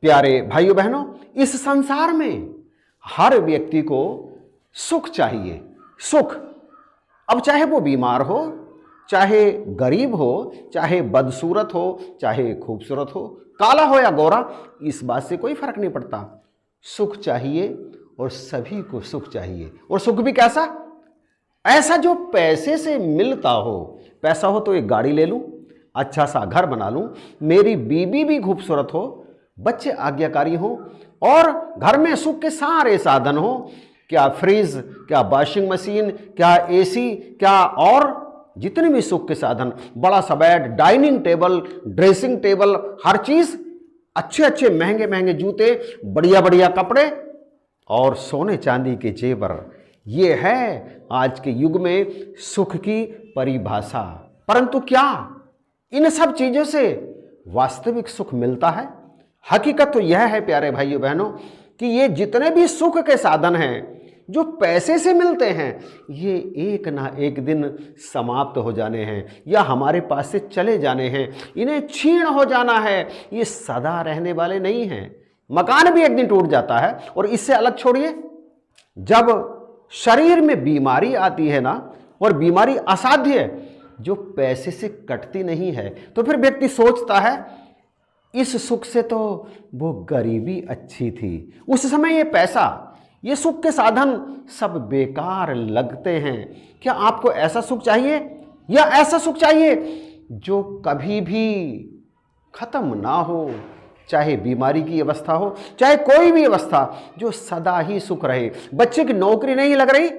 प्यारे भाइयों बहनों, इस संसार में हर व्यक्ति को सुख चाहिए। सुख, अब चाहे वो बीमार हो, चाहे गरीब हो, चाहे बदसूरत हो, चाहे खूबसूरत हो, काला हो या गोरा, इस बात से कोई फर्क नहीं पड़ता। सुख चाहिए और सभी को सुख चाहिए। और सुख भी कैसा? ऐसा जो पैसे से मिलता हो। पैसा हो तो एक गाड़ी ले लूं, अच्छा सा घर बना लूं, मेरी बीबी भी खूबसूरत हो, बच्चे आज्ञाकारी हो और घर में सुख के सारे साधन हो। क्या फ्रिज, क्या वॉशिंग मशीन, क्या एसी, क्या और जितने भी सुख के साधन, बड़ा सा bed, dining table, dressing table, हर चीज, अच्छे अच्छे महंगे महंगे जूते, बढ़िया बढ़िया कपड़े और सोने चांदी के जेवर, ये है आज के युग में सुख की परिभाषा। परंतु क्या इन सब चीजों से वास्तविक सुख मिलता है? हकीकत तो यह है प्यारे भाइयों बहनों कि ये जितने भी सुख के साधन हैं जो पैसे से मिलते हैं, ये एक ना एक दिन समाप्त हो जाने हैं या हमारे पास से चले जाने हैं। इन्हें क्षीण हो जाना है, ये सदा रहने वाले नहीं हैं। मकान भी एक दिन टूट जाता है। और इससे अलग छोड़िए, जब शरीर में बीमारी आती है ना, और बीमारी असाध्य है जो पैसे से कटती नहीं है, तो फिर व्यक्ति सोचता है इस सुख से तो वो गरीबी अच्छी थी। उस समय ये पैसा, ये सुख के साधन सब बेकार लगते हैं। क्या आपको ऐसा सुख चाहिए या ऐसा सुख चाहिए जो कभी भी खत्म ना हो? चाहे बीमारी की अवस्था हो, चाहे कोई भी अवस्था, जो सदा ही सुख रहे। बच्चे की नौकरी नहीं लग रही,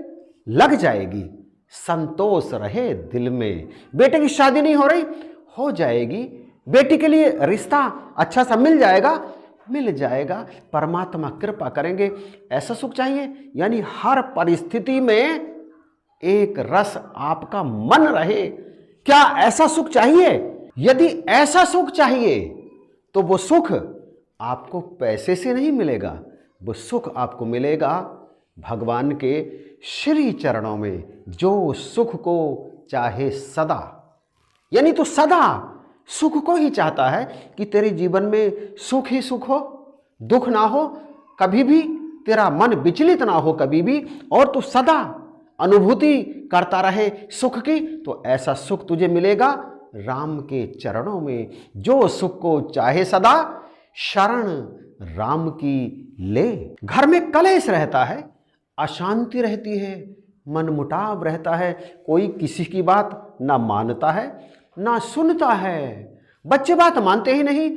लग जाएगी, संतोष रहे दिल में। बेटे की शादी नहीं हो रही, हो जाएगी। बेटी के लिए रिश्ता अच्छा सा मिल जाएगा, मिल जाएगा। परमात्मा कृपा करेंगे। ऐसा सुख चाहिए, यानी हर परिस्थिति में एक रस आपका मन रहे। क्या ऐसा सुख चाहिए? यदि ऐसा सुख चाहिए तो वो सुख आपको पैसे से नहीं मिलेगा, वो सुख आपको मिलेगा भगवान के श्री चरणों में, जो सुख को चाहे सदा, यानी तो सदा सुख को ही चाहता है कि तेरे जीवन में सुख ही सुख हो, दुख ना हो, कभी भी तेरा मन विचलित ना हो कभी भी, और तू सदा अनुभूति करता रहे सुख की। तो ऐसा सुख तुझे मिलेगा राम के चरणों में। जो सुख को चाहे सदा, शरण राम की ले। घर में कलेश रहता है, अशांति रहती है, मनमुटाव रहता है, कोई किसी की बात ना मानता है ना सुनता है, बच्चे बात मानते ही नहीं,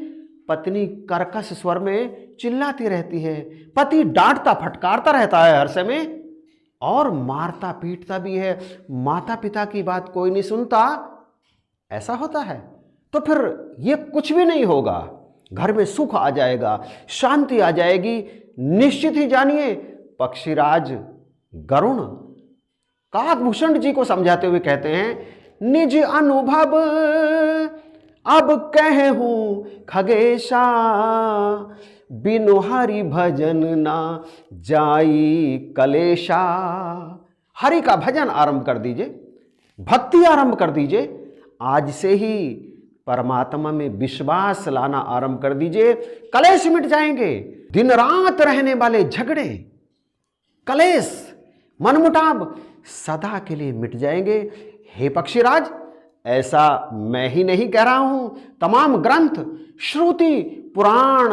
पत्नी कर्कश स्वर में चिल्लाती रहती है, पति डांटता फटकारता रहता है हर समय और मारता पीटता भी है, माता पिता की बात कोई नहीं सुनता। ऐसा होता है तो फिर ये कुछ भी नहीं होगा। घर में सुख आ जाएगा, शांति आ जाएगी, निश्चित ही जानिए। पक्षीराज गरुण काकभूषण जी को समझाते हुए कहते हैं, निज अनुभव अब कहूं खगेशा, बिनु हरि भजन ना जाई कलेशा। हरि का भजन आरंभ कर दीजिए, भक्ति आरंभ कर दीजिए। आज से ही परमात्मा में विश्वास लाना आरंभ कर दीजिए, कलेश मिट जाएंगे। दिन रात रहने वाले झगड़े, कलेश, मनमुटाव सदा के लिए मिट जाएंगे। हे पक्षीराज, ऐसा मैं ही नहीं कह रहा हूं, तमाम ग्रंथ, श्रुति, पुराण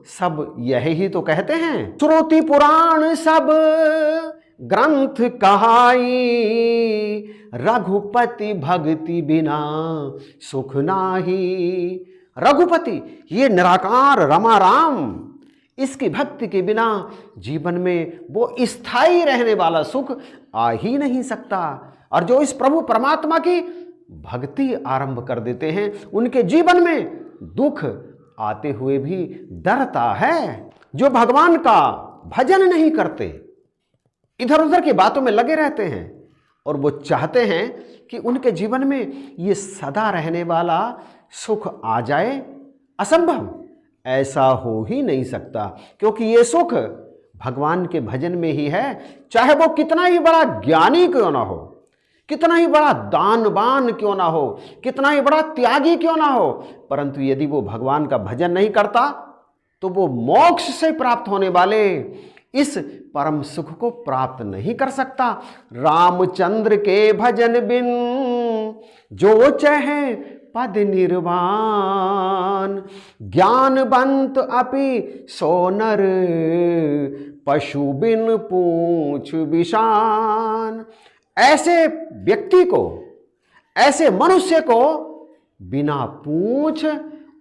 सब यही ही तो कहते हैं। श्रुति पुराण सब ग्रंथ कहाई, रघुपति भक्ति बिना सुख नाही। रघुपति, ये निराकार रमा राम, इसकी भक्ति के बिना जीवन में वो स्थायी रहने वाला सुख आ ही नहीं सकता। और जो इस प्रभु परमात्मा की भक्ति आरंभ कर देते हैं, उनके जीवन में दुख आते हुए भी डरता है। जो भगवान का भजन नहीं करते, इधर उधर की बातों में लगे रहते हैं और वो चाहते हैं कि उनके जीवन में ये सदा रहने वाला सुख आ जाए, असंभव, ऐसा हो ही नहीं सकता। क्योंकि ये सुख भगवान के भजन में ही है। चाहे वो कितना ही बड़ा ज्ञानी क्यों ना हो, कितना ही बड़ा दानवान क्यों ना हो, कितना ही बड़ा त्यागी क्यों ना हो, परंतु यदि वो भगवान का भजन नहीं करता तो वो मोक्ष से प्राप्त होने वाले इस परम सुख को प्राप्त नहीं कर सकता। रामचंद्र के भजन बिन जो चहे पद निर्वाण, ज्ञानवंत अपि सोनर पशु बिन पूछ विशान। ऐसे व्यक्ति को, ऐसे मनुष्य को बिना पूंछ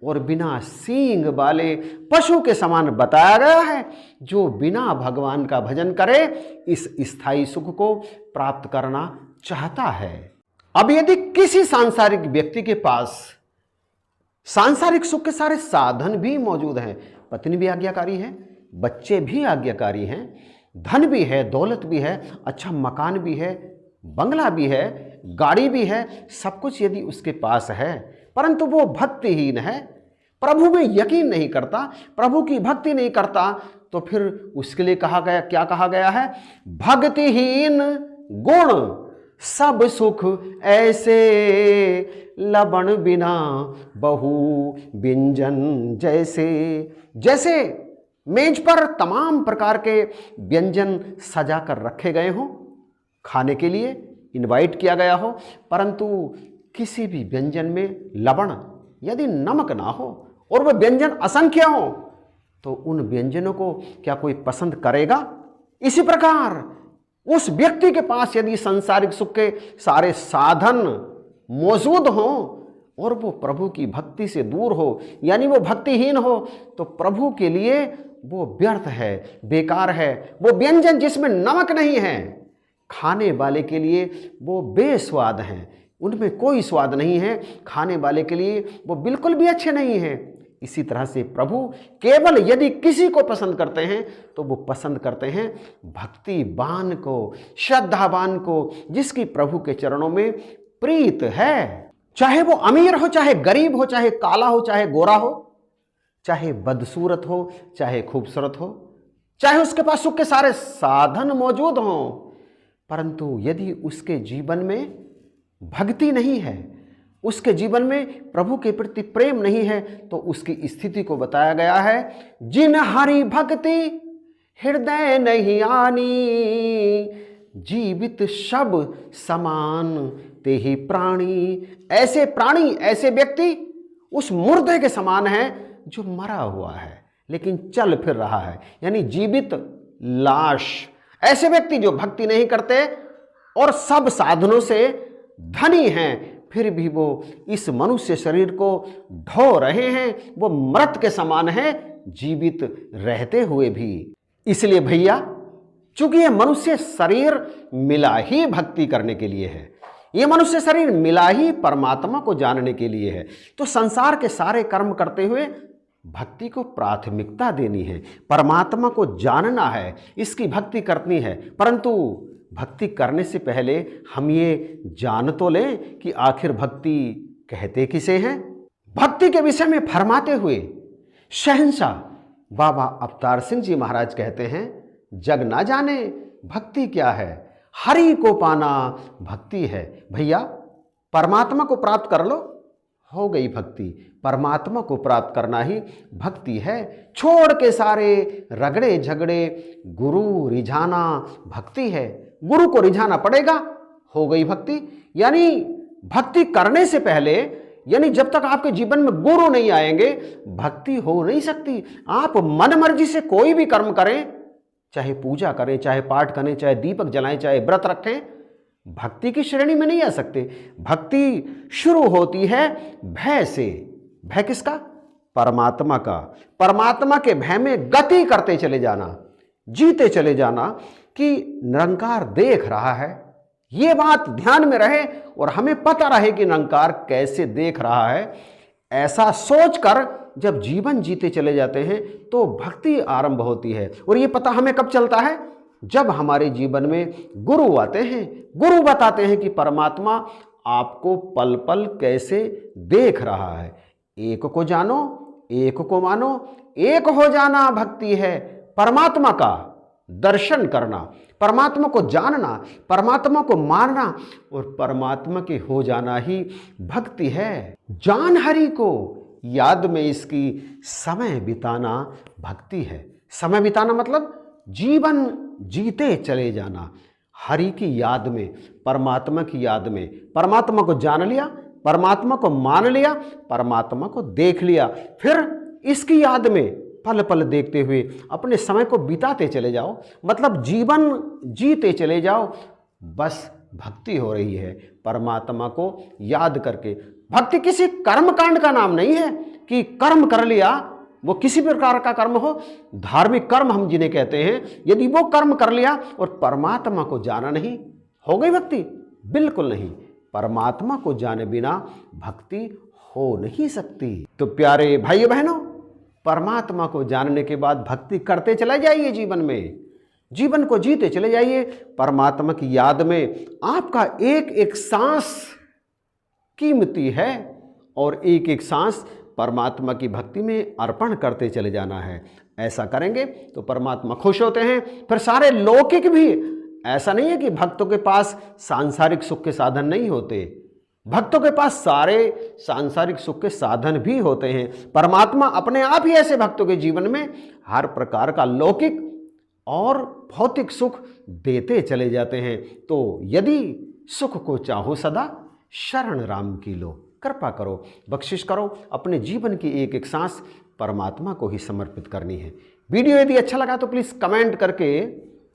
और बिना सींग वाले पशु के समान बताया गया है, जो बिना भगवान का भजन करे इस स्थायी सुख को प्राप्त करना चाहता है। अब यदि किसी सांसारिक व्यक्ति के पास सांसारिक सुख के सारे साधन भी मौजूद हैं, पत्नी भी आज्ञाकारी है, बच्चे भी आज्ञाकारी हैं, धन भी है, दौलत भी है, अच्छा मकान भी है, बंगला भी है, गाड़ी भी है, सब कुछ यदि उसके पास है, परंतु वो भक्तिहीन है, प्रभु में यकीन नहीं करता, प्रभु की भक्ति नहीं करता, तो फिर उसके लिए कहा गया, क्या कहा गया है? भक्तिहीन गुण सब सुख ऐसे, लवण बिना बहु व्यंजन जैसे। जैसे मेज पर तमाम प्रकार के व्यंजन सजा कर रखे गए हों, खाने के लिए इनवाइट किया गया हो, परंतु किसी भी व्यंजन में लवण यदि नमक ना हो और वह व्यंजन असंख्य हो, तो उन व्यंजनों को क्या कोई पसंद करेगा? इसी प्रकार उस व्यक्ति के पास यदि सांसारिक सुख के सारे साधन मौजूद हों और वो प्रभु की भक्ति से दूर हो, यानी वो भक्तिहीन हो, तो प्रभु के लिए वो व्यर्थ है, बेकार है। वो व्यंजन जिसमें नमक नहीं है, खाने वाले के लिए वो बेस्वाद हैं, उनमें कोई स्वाद नहीं है, खाने वाले के लिए वो बिल्कुल भी अच्छे नहीं हैं। इसी तरह से प्रभु केवल यदि किसी को पसंद करते हैं तो वो पसंद करते हैं भक्तिवान को, श्रद्धावान को, जिसकी प्रभु के चरणों में प्रीत है। चाहे वो अमीर हो, चाहे गरीब हो, चाहे काला हो, चाहे गोरा हो, चाहे बदसूरत हो, चाहे खूबसूरत हो, चाहे उसके पास सुख के सारे साधन मौजूद हों, परंतु यदि उसके जीवन में भक्ति नहीं है, उसके जीवन में प्रभु के प्रति प्रेम नहीं है, तो उसकी स्थिति को बताया गया है, जिन हरि भक्ति हृदय नहीं आनी, जीवित शब समान ते ही प्राणी। ऐसे प्राणी, ऐसे व्यक्ति उस मुर्दे के समान है जो मरा हुआ है लेकिन चल फिर रहा है, यानी जीवित लाश। ऐसे व्यक्ति जो भक्ति नहीं करते और सब साधनों से धनी हैं, फिर भी वो इस मनुष्य शरीर को ढो रहे हैं, वो मृत के समान है जीवित रहते हुए भी। इसलिए भैया, चूंकि ये मनुष्य शरीर मिला ही भक्ति करने के लिए है, ये मनुष्य शरीर मिला ही परमात्मा को जानने के लिए है, तो संसार के सारे कर्म करते हुए भक्ति को प्राथमिकता देनी है, परमात्मा को जानना है, इसकी भक्ति करनी है। परंतु भक्ति करने से पहले हम ये जान तो लें कि आखिर भक्ति कहते किसे हैं। भक्ति के विषय में फरमाते हुए शहंशाह बाबा अवतार सिंह जी महाराज कहते हैं, जग ना जाने भक्ति क्या है, हरि को पाना भक्ति है। भैया, परमात्मा को प्राप्त कर लो, हो गई भक्ति। परमात्मा को प्राप्त करना ही भक्ति है। छोड़ के सारे रगड़े झगड़े गुरु रिझाना भक्ति है। गुरु को रिझाना पड़ेगा, हो गई भक्ति। यानी भक्ति करने से पहले, यानी जब तक आपके जीवन में गुरु नहीं आएंगे, भक्ति हो नहीं सकती। आप मन मर्जी से कोई भी कर्म करें, चाहे पूजा करें, चाहे पाठ करें, चाहे दीपक जलाएं, चाहे व्रत रखें, भक्ति की श्रेणी में नहीं आ सकते। भक्ति शुरू होती है भय से। भय किसका? परमात्मा का। परमात्मा के भय में गति करते चले जाना, जीते चले जाना कि निरंकार देख रहा है, ये बात ध्यान में रहे और हमें पता रहे कि निरंकार कैसे देख रहा है। ऐसा सोचकर जब जीवन जीते चले जाते हैं तो भक्ति आरंभ होती है। और ये पता हमें कब चलता है? जब हमारे जीवन में गुरु आते हैं, गुरु बताते हैं कि परमात्मा आपको पल पल कैसे देख रहा है। एक को जानो, एक को मानो, एक हो जाना भक्ति है। परमात्मा का दर्शन करना, परमात्मा को जानना, परमात्मा को मानना और परमात्मा के हो जाना ही भक्ति है। जान हरि को याद में इसकी समय बिताना भक्ति है। समय बिताना मतलब जीवन जीते चले जाना, हरि की याद में, परमात्मा की याद में। परमात्मा को जान लिया, परमात्मा को मान लिया, परमात्मा को देख लिया, फिर इसकी याद में पल पल देखते हुए अपने समय को बिताते चले जाओ, मतलब जीवन जीते चले जाओ। बस भक्ति हो रही है परमात्मा को याद करके। भक्ति किसी कर्म कांड का नाम नहीं है कि कर्म कर लिया, वो किसी प्रकार का कर्म हो, धार्मिक कर्म हम जिन्हें कहते हैं, यदि वो कर्म कर लिया और परमात्मा को जाना नहीं, हो गई भक्ति? बिल्कुल नहीं। परमात्मा को जाने बिना भक्ति हो नहीं सकती। तो प्यारे भाइयों बहनों, परमात्मा को जानने के बाद भक्ति करते चले जाइए, जीवन में जीवन को जीते चले जाइए परमात्मा की याद में। आपका एक एक सांस कीमती है और एक एक सांस परमात्मा की भक्ति में अर्पण करते चले जाना है। ऐसा करेंगे तो परमात्मा खुश होते हैं, फिर सारे लौकिक भी। ऐसा नहीं है कि भक्तों के पास सांसारिक सुख के साधन नहीं होते, भक्तों के पास सारे सांसारिक सुख के साधन भी होते हैं। परमात्मा अपने आप ही ऐसे भक्तों के जीवन में हर प्रकार का लौकिक और भौतिक सुख देते चले जाते हैं। तो यदि सुख को चाहो सदा, शरण राम की लो। कृपा करो, बख्शिश करो, अपने जीवन की एक एक सांस परमात्मा को ही समर्पित करनी है। वीडियो यदि अच्छा लगा तो प्लीज़ कमेंट करके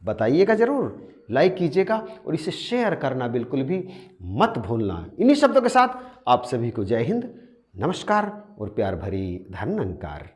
बताइएगा ज़रूर, लाइक कीजिएगा और इसे शेयर करना बिल्कुल भी मत भूलना। इन्हीं शब्दों के साथ आप सभी को जय हिंद, नमस्कार और प्यार भरी धन्यवाद।